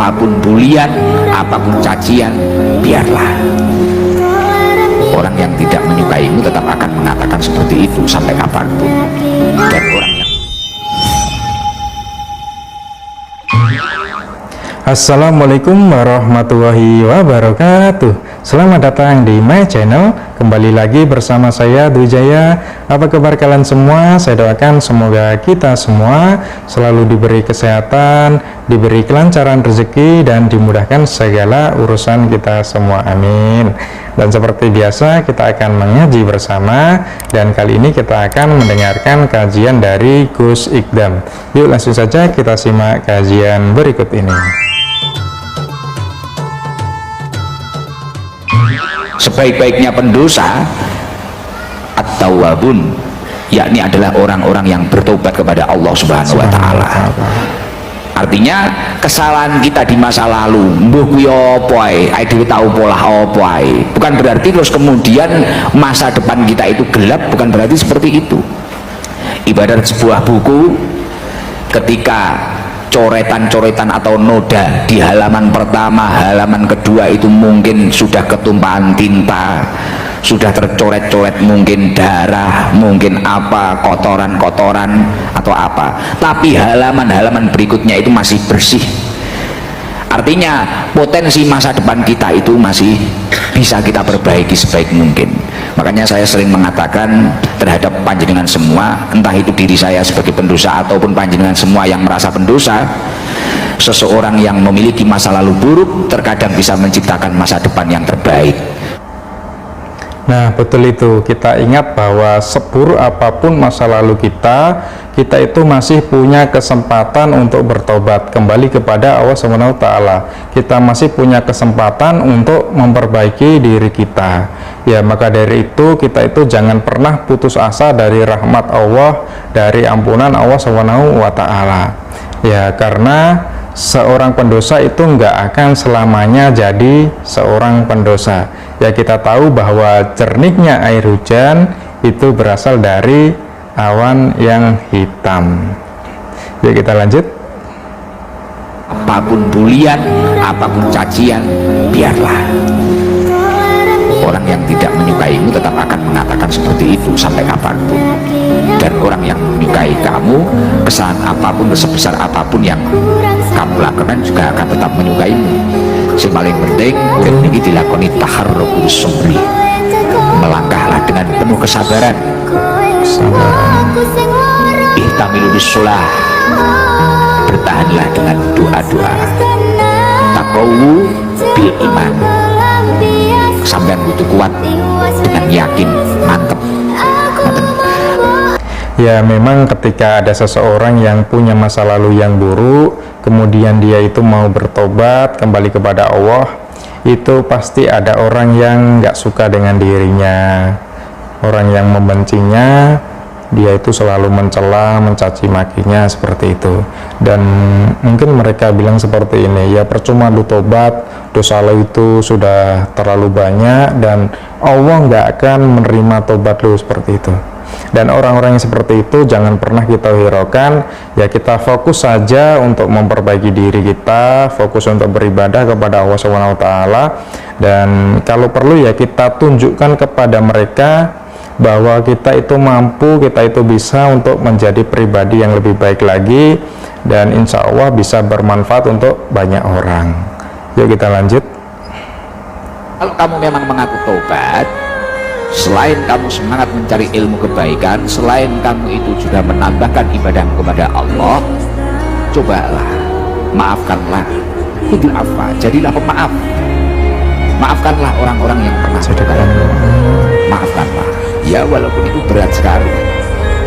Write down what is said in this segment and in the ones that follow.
apapun bulian, apapun cacian, biarlah. Orang yang tidak menyukaimu tetap akan mengatakan seperti itu sampai kapanpun. Dan orang yang Assalamualaikum warahmatullahi wabarakatuh. Selamat datang di my channel. Kembali lagi bersama saya Dwijaya. Apa kabar kalian semua? Saya doakan semoga kita semua selalu diberi kesehatan, diberi kelancaran rezeki, dan dimudahkan segala urusan kita semua. Amin. Dan seperti biasa kita akan mengaji bersama, dan kali ini kita akan mendengarkan kajian dari Gus Ikdam. Yuk langsung saja kita simak kajian berikut ini. sebaik-baiknya pendosa at-tawwabun, yakni adalah orang-orang yang bertobat kepada Allah Subhanahu wa Ta'ala. Artinya kesalahan kita di masa lalu mbuh kuwi apa ae dhewe tau pola apa ae, bukan berarti terus kemudian masa depan kita itu gelap, bukan berarti seperti itu. Ibarat sebuah buku, ketika coretan-coretan atau noda di halaman pertama, halaman kedua itu mungkin sudah ketumpahan tinta, sudah tercoret-coret mungkin darah, mungkin apa, kotoran-kotoran atau apa, tapi halaman-halaman berikutnya itu masih bersih. Artinya potensi masa depan kita itu masih bisa kita perbaiki sebaik mungkin. Makanya saya sering mengatakan terhadap panjenengan semua, entah itu diri saya sebagai pendosa ataupun panjenengan semua yang merasa pendosa, seseorang yang memiliki masa lalu buruk terkadang bisa menciptakan masa depan yang terbaik. Nah, betul itu. Kita ingat bahwa seburuk apapun masa lalu kita itu masih punya kesempatan untuk bertobat kembali kepada Allah SWT. Kita masih punya kesempatan untuk memperbaiki diri kita. Ya, maka dari itu kita itu jangan pernah putus asa dari rahmat Allah, dari ampunan Allah SWT. Ya, karena seorang pendosa itu nggak akan selamanya jadi seorang pendosa. Ya, kita tahu bahwa jernihnya air hujan itu berasal dari awan yang hitam. Ya, kita lanjut. Apapun bulian, apapun cacian, biarlah. Orang yang tidak menyukaimu tetap akan mengatakan seperti itu sampai kapanpun. Dan orang yang menyukai kamu, kesalahan apapun, sebesar apapun yang kamu lakukan juga akan tetap menyukaimu. Yang paling penting ini dilakoni taharrukul sabri, melangkahlah dengan penuh kesabaran. Ihtamilul sholah, bertahanlah dengan doa-doa. Taqawu bil iman, sampean butuh kuat dengan yakin, mantep. Ya, memang ketika ada seseorang yang punya masa lalu yang buruk, kemudian dia itu mau bertobat kembali kepada Allah, itu pasti ada orang yang nggak suka dengan dirinya, orang yang membencinya, dia itu selalu mencela, mencaci makinya seperti itu. Dan mungkin mereka bilang seperti ini, ya percuma lu tobat, dosa lo itu sudah terlalu banyak dan Allah nggak akan menerima tobat lu, seperti itu. Dan orang-orang yang seperti itu jangan pernah kita hiraukan. Ya, kita fokus saja untuk memperbaiki diri kita, fokus untuk beribadah kepada Allah SWT. Dan kalau perlu ya kita tunjukkan kepada mereka bahwa kita itu mampu, kita itu bisa untuk menjadi pribadi yang lebih baik lagi, dan insya Allah bisa bermanfaat untuk banyak orang. Yuk kita lanjut. Kalau kamu memang mengaku tobat, selain kamu semangat mencari ilmu kebaikan, selain kamu itu juga menambahkan ibadah kepada Allah, cobalah, maafkanlah. Khudil afwa, jadilah pemaaf. Maafkanlah orang-orang yang pernah sedekah. Maafkanlah. Ya, walaupun itu berat sekali.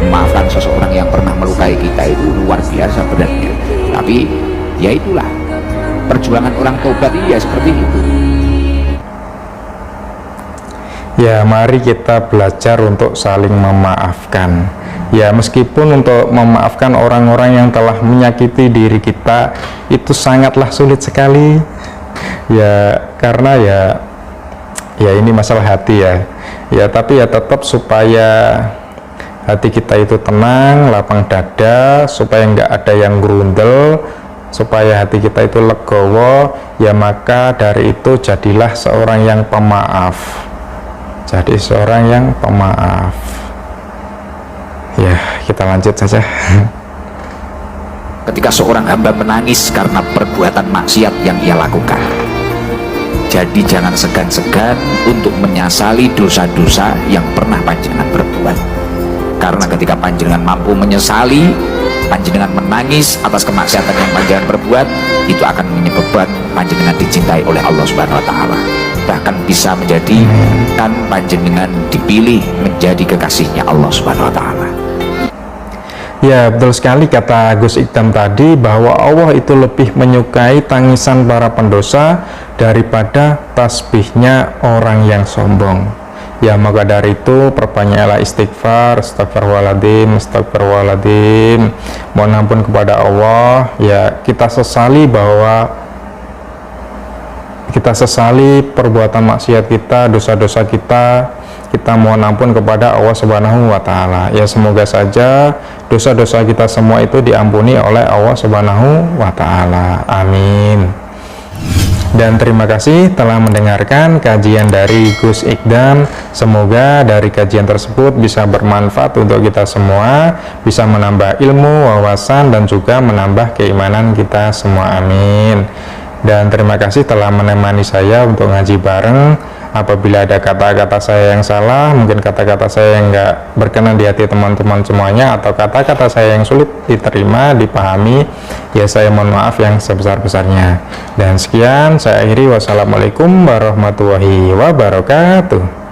Memaafkan seseorang yang pernah melukai kita itu luar biasa beratnya. Tapi ya itulah perjuangan orang tobat, ya seperti itu. Ya, mari kita belajar untuk saling memaafkan. Ya, meskipun untuk memaafkan orang-orang yang telah menyakiti diri kita itu sangatlah sulit sekali. Ya, karena ya ini masalah hati ya. Ya, tapi ya tetap supaya hati kita itu tenang, lapang dada, supaya nggak ada yang gerundel, supaya hati kita itu legowo, ya maka dari itu jadilah seorang yang pemaaf. Jadi seorang yang pemaaf. Ya, kita lanjut saja. Ketika seorang hamba menangis karena perbuatan maksiat yang ia lakukan, jadi jangan segan-segan untuk menyesali dosa-dosa yang pernah panjenengan berbuat. Karena ketika panjenengan mampu menyesali, panjenengan menangis atas kemaksiatan yang panjenengan berbuat, itu akan menyebabkan panjenengan dicintai oleh Allah Subhanahu wa taala. Bahkan bisa menjadikan panjenengan dipilih menjadi kekasihnya Allah Subhanahu wa taala. Ya, betul sekali kata Gus Ikdam tadi, bahwa Allah itu lebih menyukai tangisan para pendosa daripada tasbihnya orang yang sombong. Ya, maka dari itu perbanyaklah istighfar, astagfirullahaladzim, astagfirullahaladzim, mohon ampun kepada Allah. Ya, kita sesali perbuatan maksiat kita, dosa-dosa kita mohon ampun kepada Allah Subhanahu wa taala. Ya, semoga saja dosa-dosa kita semua itu diampuni oleh Allah Subhanahu wa taala. Amin. Dan terima kasih telah mendengarkan kajian dari Gus Ikdam. Semoga dari kajian tersebut bisa bermanfaat untuk kita semua, bisa menambah ilmu, wawasan, dan juga menambah keimanan kita semua. Amin. Dan terima kasih telah menemani saya untuk ngaji bareng. Apabila ada kata-kata saya yang salah, mungkin kata-kata saya yang nggak berkenan di hati teman-teman semuanya, atau kata-kata saya yang sulit diterima, dipahami, ya saya mohon maaf yang sebesar-besarnya. Dan sekian, saya akhiri. Wassalamualaikum warahmatullahi wabarakatuh.